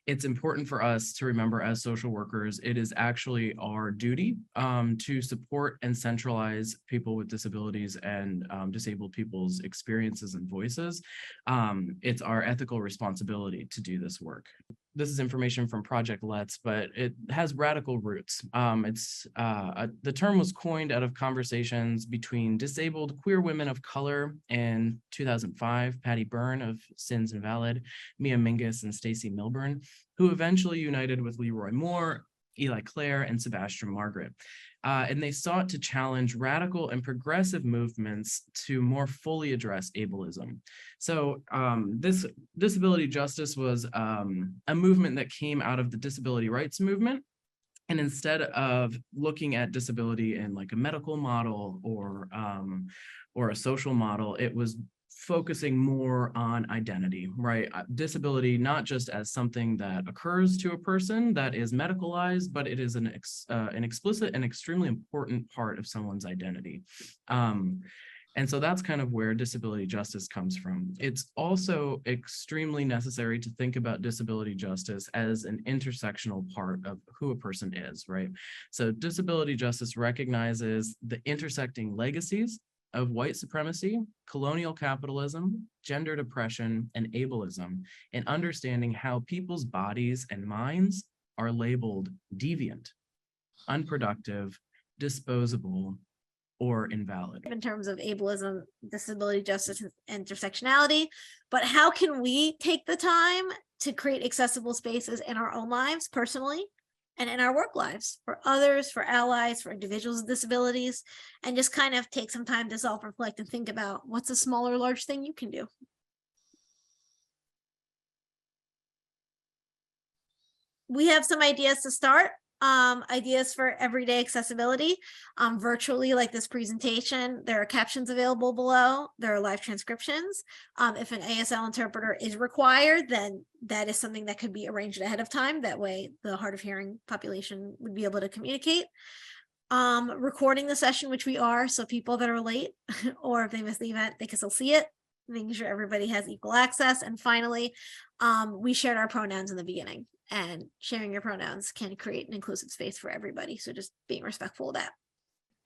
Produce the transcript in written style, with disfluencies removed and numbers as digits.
it's important for us to remember as social workers, it is actually our duty to support and centralize people with disabilities and disabled people's experiences and voices. It's our ethical responsibility to do this work. This is information from Project Let's, but it has radical roots. The term was coined out of conversations between disabled queer women of color in 2005, Patty Byrne of Sins Invalid, Mia Mingus, and Stacey Milburn, who eventually united with Leroy Moore, Eli Clare, and Sebastian Margaret. And they sought to challenge radical and progressive movements to more fully address ableism. So this disability justice was a movement that came out of the disability rights movement. And instead of looking at disability in like a medical model or a social model, it was focusing more on identity, right? Disability, not just as something that occurs to a person that is medicalized, but it is an explicit and extremely important part of someone's identity. And so that's kind of where disability justice comes from. It's also extremely necessary to think about disability justice as an intersectional part of who a person is, right? So disability justice recognizes the intersecting legacies of white supremacy, colonial capitalism, gendered oppression, and ableism, and understanding how people's bodies and minds are labeled deviant, unproductive, disposable, or invalid. In terms of ableism, disability justice, and intersectionality, but how can we take the time to create accessible spaces in our own lives personally and in our work lives for others, for allies, for individuals with disabilities, and just kind of take some time to self-reflect and think about what's a small or large thing you can do. We have some ideas to start. Ideas for everyday accessibility virtually, like this presentation. There are captions available below. There are live transcriptions. If an ASL interpreter is required, then that is something that could be arranged ahead of time. That way the hard of hearing population would be able to communicate. Recording the session, which we are, so people that are late or if they miss the event, they can still see it, making sure everybody has equal access. And finally, we shared our pronouns in the beginning, and sharing your pronouns can create an inclusive space for everybody. So just being respectful of that.